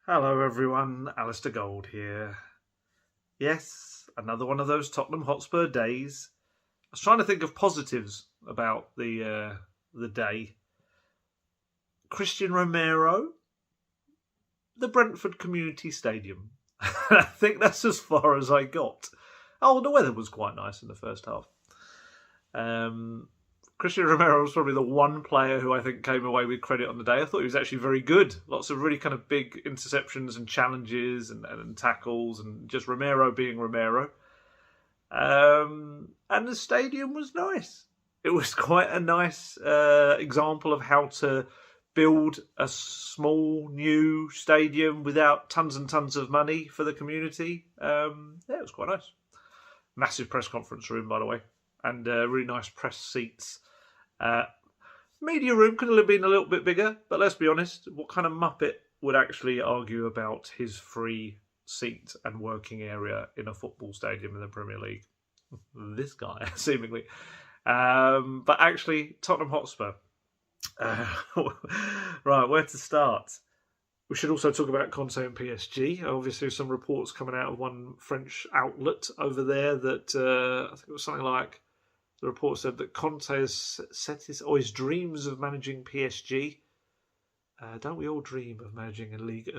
Hello everyone, Alistair Gold here. Yes, another one of those Tottenham Hotspur days. I was trying to think of positives about the day. Christian Romero, the Brentford Community Stadium. I think that's as far as I got. Oh, the weather was quite nice in the first half. Christian Romero was probably the one player who I think came away with credit on the day. I thought he was actually very good. Lots of really kind of big interceptions and challenges and tackles, and just Romero being Romero. And the stadium was nice. It was quite a nice example of how to build a small new stadium without tons and tons of money for the community. It was quite nice. Massive press conference room, by the way, and really nice press seats. Media room could have been a little bit bigger, but let's be honest, what kind of muppet would actually argue about his free seat and working area in a football stadium in the Premier League? This guy, seemingly. But actually, Tottenham Hotspur. Right, where to start? We should also talk about Conte and PSG. Obviously, some reports coming out of one French outlet over there that I think it was something like, the report said that Conte has set his dreams of managing PSG. Don't we all dream of managing a league?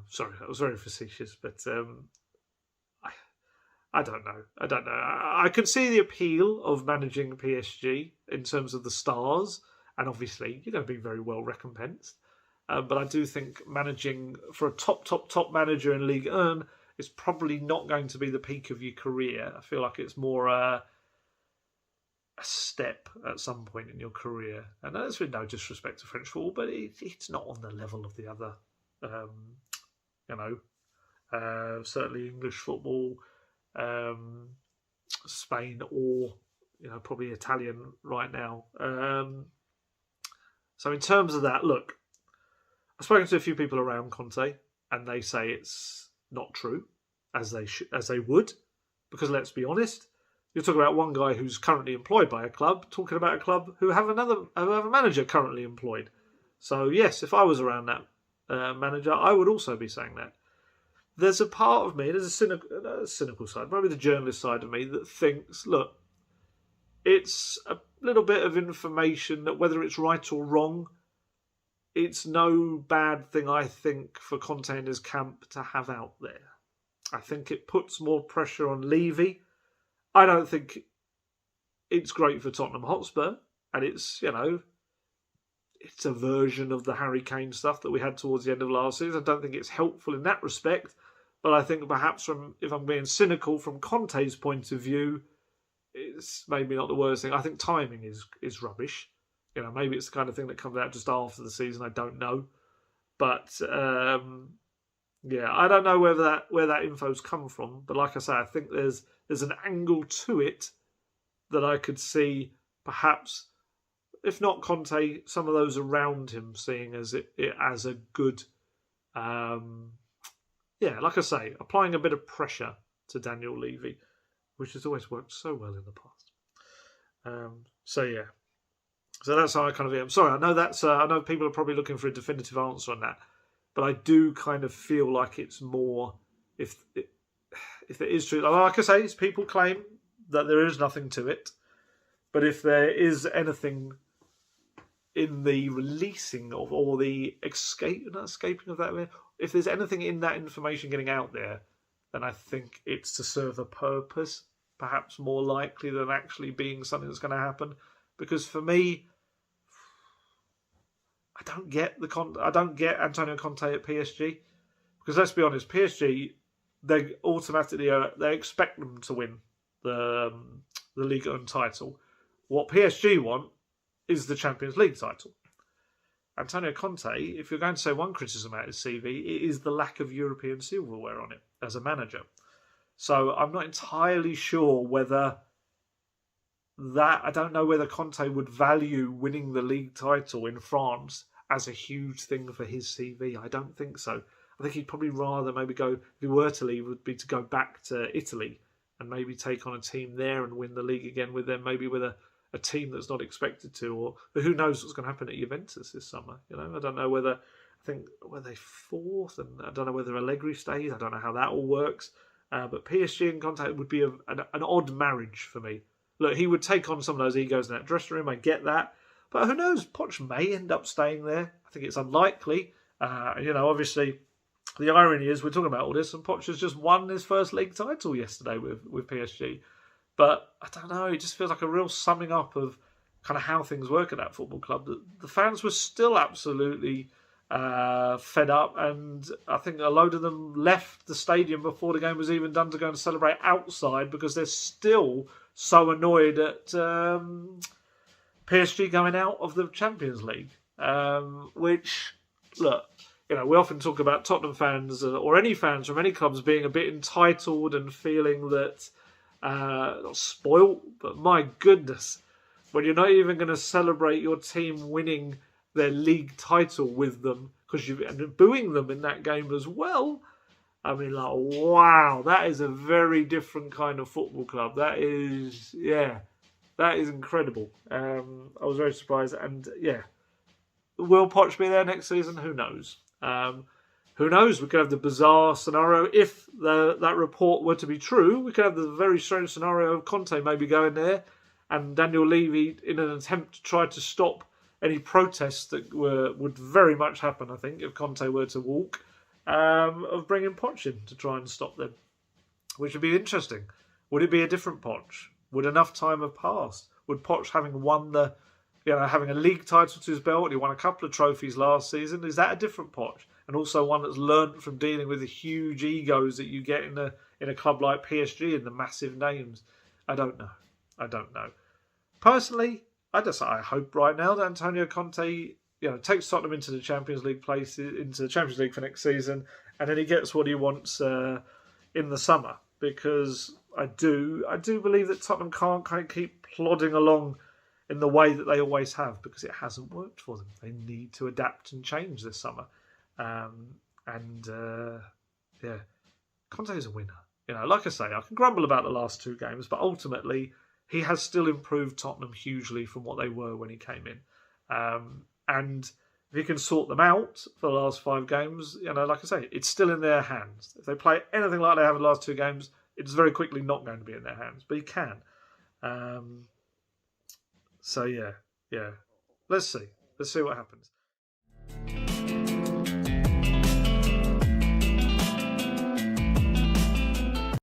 Sorry, that was very facetious, but I don't know. I could see the appeal of managing PSG in terms of the stars, and obviously you're going to be very well recompensed. But I do think managing for a top manager in Ligue 1 is probably not going to be the peak of your career. I feel like it's more a step at some point in your career. And that's with no disrespect to French football, but it's not on the level of the other, certainly English football, Spain, or probably Italian right now. So in terms of that, look, I've spoken to a few people around Conte, and they say it's not true, as they would, because let's be honest, you're talking about one guy who's currently employed by a club, talking about a club who have a manager currently employed. So yes, if I was around that manager, I would also be saying that. There's a part of me, there's a cynical side, maybe the journalist side of me, that thinks, look, it's a little bit of information that whether it's right or wrong, it's no bad thing, I think, for Conte and his camp to have out there. I think it puts more pressure on Levy. I don't think it's great for Tottenham Hotspur, and it's a version of the Harry Kane stuff that we had towards the end of last season. I don't think it's helpful in that respect, but I think perhaps if I'm being cynical from Conte's point of view, it's maybe not the worst thing. I think timing is rubbish. Maybe it's the kind of thing that comes out just after the season. I don't know, but I don't know where that info's come from. But like I say, I think there's an angle to it that I could see, perhaps, if not Conte, some of those around him seeing it as a good, like I say, applying a bit of pressure to Daniel Levy, which has always worked so well in the past. So that's how I kind of am. Sorry, I know I know people are probably looking for a definitive answer on that, but I do kind of feel like it's more if it is true. Like I say, people claim that there is nothing to it, but if there is anything in the releasing of or the escaping of that, if there's anything in that information getting out there, then I think it's to serve a purpose, perhaps more likely than actually being something that's going to happen. Because for me, I don't get Antonio Conte at PSG. Because let's be honest, PSG, they automatically they expect them to win the Ligue 1 title. What PSG want is the Champions League title. Antonio Conte, if you're going to say one criticism about his CV, it is the lack of European silverware on it as a manager. So I'm not entirely sure whether I don't know whether Conte would value winning the league title in France as a huge thing for his CV. I don't think so. I think he'd probably rather maybe go, if he were to leave, would be to go back to Italy and maybe take on a team there and win the league again with them, maybe with a team that's not expected to, or who knows what's going to happen at Juventus this summer. I don't know whether. I think, were they fourth? And I don't know whether Allegri stays. I don't know how that all works. But PSG and Conte would be an odd marriage for me. Look, he would take on some of those egos in that dressing room. I get that. But who knows? Poch may end up staying there. I think it's unlikely. Obviously, the irony is we're talking about all this, and Poch has just won his first league title yesterday with PSG. But I don't know. It just feels like a real summing up of kind of how things work at that football club. The fans were still absolutely fed up, and I think a load of them left the stadium before the game was even done to go and celebrate outside because they're still so annoyed at PSG going out of the Champions League. Which, look, we often talk about Tottenham fans or any fans from any clubs being a bit entitled and feeling that not spoiled, but my goodness, when you're not even going to celebrate your team winning their league title with them because and booing them in that game as well. I mean, like, wow, that is a very different kind of football club. That is incredible. I was very surprised, and will Poch be there next season? Who knows? Who knows? We could have the bizarre scenario if that report were to be true. We could have the very strange scenario of Conte maybe going there, and Daniel Levy in an attempt to try to stop any protests that would very much happen, I think, if Conte were to walk, of bringing Poch in to try and stop them, which would be interesting. Would it be a different Poch? Would enough time have passed? Would Poch, having won having a league title to his belt, he won a couple of trophies last season, is that a different Poch? And also one that's learnt from dealing with the huge egos that you get in a club like PSG and the massive names? I don't know. Personally, I hope right now that Antonio Conte, takes Tottenham into the Champions League for next season, and then he gets what he wants in the summer. Because I do believe that Tottenham can't kind of keep plodding along in the way that they always have, because it hasn't worked for them. They need to adapt and change this summer. Conte is a winner. Like I say, I can grumble about the last two games, but ultimately he has still improved Tottenham hugely from what they were when he came in. And if he can sort them out for the last 5 games, like I say, it's still in their hands. If they play anything like they have in the last 2 games, it's very quickly not going to be in their hands. But he can. Let's see. Let's see what happens.